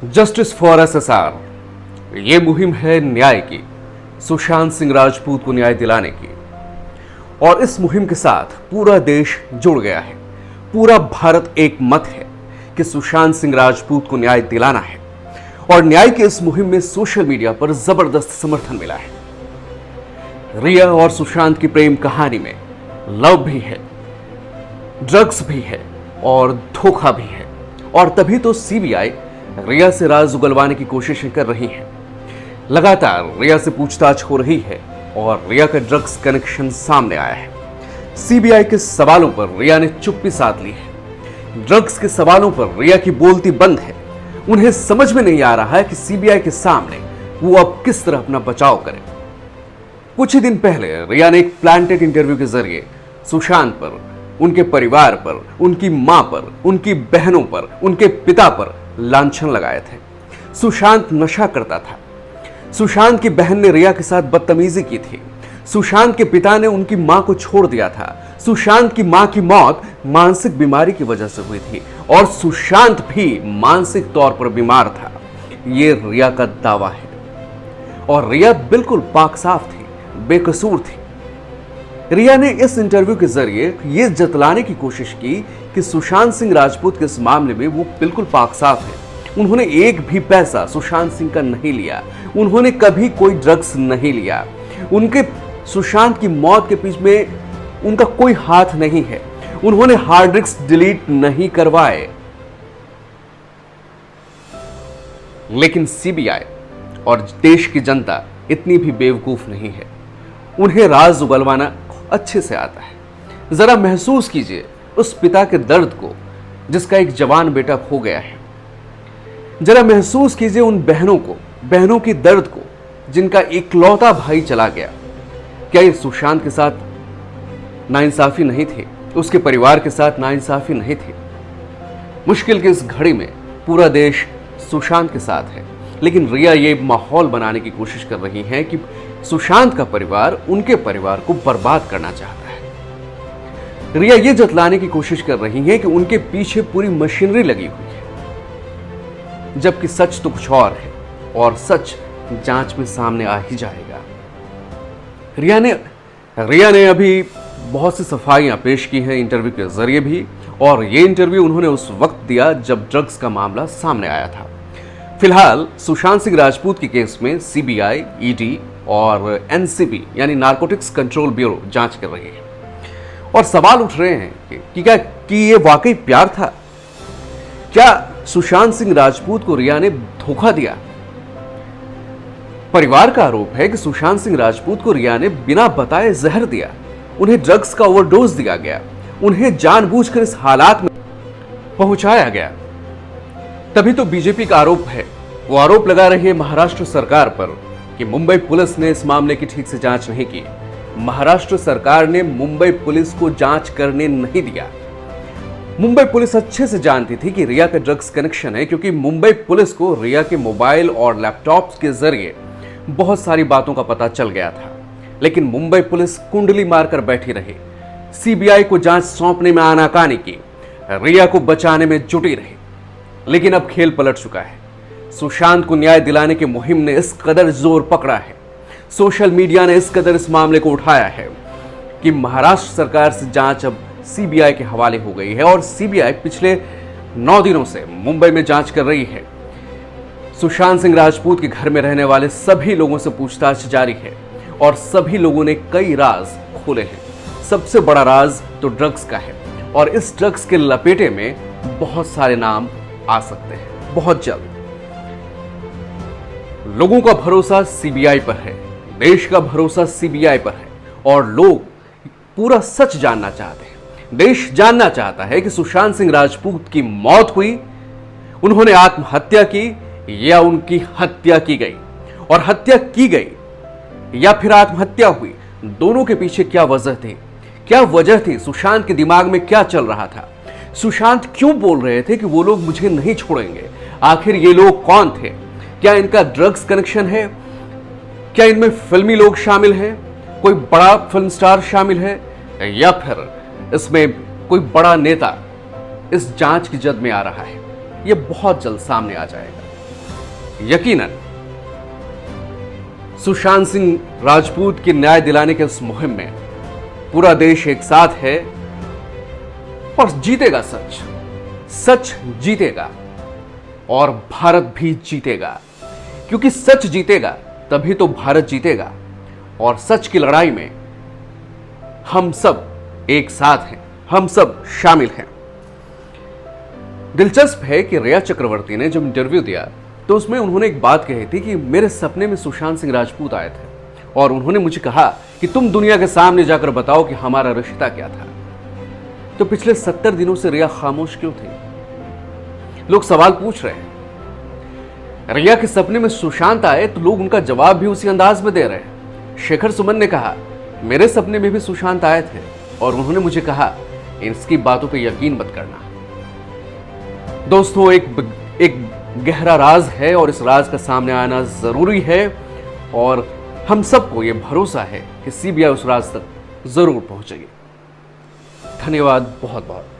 Justice for SSR, ये मुहिम है न्याय की, सुशांत सिंह राजपूत को न्याय दिलाने की। और इस मुहिम के साथ पूरा देश जुड़ गया है। पूरा भारत एक मत है कि सुशांत सिंह राजपूत को न्याय दिलाना है। और न्याय की इस मुहिम में सोशल मीडिया पर जबरदस्त समर्थन मिला है। रिया और सुशांत की प्रेम कहानी में लव भी है, ड्रग्स भी है और धोखा भी है। और तभी तो सीबीआई रिया से राज उगलवाने की कोशिशें कर रही है। लगातार रिया से पूछताछ हो रही है और रिया का ड्रग्स कनेक्शन सामने आया है। सीबीआई के सवालों पर रिया ने चुप्पी साध ली है। ड्रग्स के सवालों पर रिया की बोलती बंद है। उन्हें समझ में नहीं आ रहा है कि सीबीआई के सामने वो अब किस तरह अपना बचाव करें। कुछ ही दिन पहले रिया ने एक प्लांटेड इंटरव्यू के जरिए सुशांत पर, उनके परिवार पर, उनकी मां पर, उनकी बहनों पर, उनके पिता पर लांछन लगाए थे। सुशांत नशा करता था। सुशांत की बहन ने रिया के साथ बदतमीजी की थी। सुशांत के पिता ने उनकी मां को छोड़ दिया था। सुशांत की मां की मौत मानसिक बीमारी की वजह से हुई थी और सुशांत भी मानसिक तौर पर बीमार था। यह रिया का दावा है। और रिया बिल्कुल पाक साफ थी, बेकसूर थी। रिया ने इस इंटरव्यू के जरिए यह जतलाने की कोशिश की कि सुशांत सिंह राजपूत के इस मामले में वो बिल्कुल पाक साफ है। उन्होंने एक भी पैसा सुशांत सिंह का नहीं लिया। उन्होंने कभी कोई ड्रग्स नहीं लिया। उनके सुशांत की मौत के पीछे में उनका कोई हाथ नहीं है। उन्होंने हार्ड डिस्क डिलीट नहीं करवाए। लेकिन सीबीआई और देश की जनता इतनी भी बेवकूफ नहीं है। उन्हें राज उगलवाना अच्छे से आता है। जरा महसूस कीजिए उस पिता के दर्द को जिसका एक जवान बेटा खो गया है। जरा महसूस कीजिए उन बहनों को, बहनों की दर्द को जिनका इकलौता भाई चला गया। क्या ये सुशांत के साथ नाइंसाफी नहीं थी? उसके परिवार के साथ नाइंसाफी नहीं थी? मुश्किल की इस घड़ी में पूरा देश सुशांत के साथ है। लेकिन रिया ये माहौल बनाने की कोशिश कर रही है कि सुशांत का परिवार उनके परिवार को बर्बाद करना चाहता है। रिया ये जतलाने की कोशिश कर रही है कि उनके पीछे पूरी मशीनरी लगी हुई है, जबकि सच तो कुछ और है और सच जांच में सामने आ ही जाएगा। रिया ने अभी बहुत सी सफाइयां पेश की हैं इंटरव्यू के जरिए भी। और ये इंटरव्यू उन्होंने उस वक्त दिया जब ड्रग्स का मामला सामने आया था। फिलहाल सुशांत सिंह राजपूत के केस में सीबीआई, ईडी और एनसीबी यानी नारकोटिक्स कंट्रोल ब्यूरो जांच कर रही है। और सवाल उठ रहे हैं कि ये वाकई प्यार था? क्या सुशांत सिंह राजपूत को रिया ने धोखा दिया? परिवार का आरोप है कि सुशांत सिंह राजपूत को रिया ने बिना बताए जहर दिया। उन्हें ड्रग्स का ओवरडोज दिया गया। उन्हें जानबूझकर इस हालात में पहुंचाया गया। तभी तो बीजेपी का आरोप है, वो आरोप लगा रही है महाराष्ट्र सरकार पर कि मुंबई पुलिस ने इस मामले की ठीक से जांच नहीं की। महाराष्ट्र सरकार ने मुंबई पुलिस को जांच करने नहीं दिया। मुंबई पुलिस अच्छे से जानती थी कि रिया का ड्रग्स कनेक्शन है, क्योंकि मुंबई पुलिस को रिया के मोबाइल और लैपटॉप्स के जरिए बहुत सारी बातों का पता चल गया था। लेकिन मुंबई पुलिस कुंडली मारकर बैठी रही, सीबीआई को जांच सौंपने में आनाकानी की, रिया को बचाने में जुटी रही। लेकिन अब खेल पलट चुका है। सुशांत को न्याय दिलाने की मुहिम ने इस कदर जोर पकड़ा है, सोशल मीडिया ने इस कदर इस मामले को उठाया है कि महाराष्ट्र सरकार से जांच अब सीबीआई के हवाले हो गई है। और सीबीआई पिछले 9 दिनों से मुंबई में जांच कर रही है। सुशांत सिंह राजपूत के घर में रहने वाले सभी लोगों से पूछताछ जारी है और सभी लोगों ने कई राज खोले हैं। सबसे बड़ा राज तो ड्रग्स का है और इस ड्रग्स के लपेटे में बहुत सारे नाम आ सकते हैं बहुत जल्द। लोगों का भरोसा सीबीआई पर है, देश का भरोसा सीबीआई पर है और लोग पूरा सच जानना चाहते हैं। देश जानना चाहता है कि सुशांत सिंह राजपूत की मौत हुई, उन्होंने आत्महत्या की या उनकी हत्या की गई, और हत्या की गई या फिर आत्महत्या हुई, दोनों के पीछे क्या वजह थी? क्या वजह थी? सुशांत के दिमाग में क्या चल रहा था? सुशांत क्यों बोल रहे थे कि वो लोग मुझे नहीं छोड़ेंगे? आखिर ये लोग कौन थे? क्या इनका ड्रग्स कनेक्शन है? क्या इनमें फिल्मी लोग शामिल हैं? कोई बड़ा फिल्म स्टार शामिल है या फिर इसमें कोई बड़ा नेता इस जांच की जद में आ रहा है? ये बहुत जल्द सामने आ जाएगा। यकीनन सुशांत सिंह राजपूत की न्याय दिलाने के इस मुहिम में पूरा देश एक साथ है और जीतेगा सच। सच जीतेगा और भारत भी जीतेगा, क्योंकि सच जीतेगा तभी तो भारत जीतेगा। और सच की लड़ाई में हम सब एक साथ हैं, हम सब शामिल हैं। दिलचस्प है कि रिया चक्रवर्ती ने जब इंटरव्यू दिया तो उसमें उन्होंने एक बात कही थी कि मेरे सपने में सुशांत सिंह राजपूत आए थे और उन्होंने मुझे कहा कि तुम दुनिया के सामने जाकर बताओ कि हमारा रिश्ता क्या था। तो पिछले 70 दिनों से रिया खामोश क्यों थी? लोग सवाल पूछ रहे हैं। रिया के सपने में सुशांत आए तो लोग उनका जवाब भी उसी अंदाज में दे रहे हैं। शेखर सुमन ने कहा मेरे सपने में भी सुशांत आए थे और उन्होंने मुझे कहा इसकी बातों पे यकीन मत करना। दोस्तों, एक गहरा राज है और इस राज का सामने आना जरूरी है और हम सबको यह भरोसा है कि सीबीआई उस राज तक जरूर पहुंचेगी। धन्यवाद बहुत बहुत।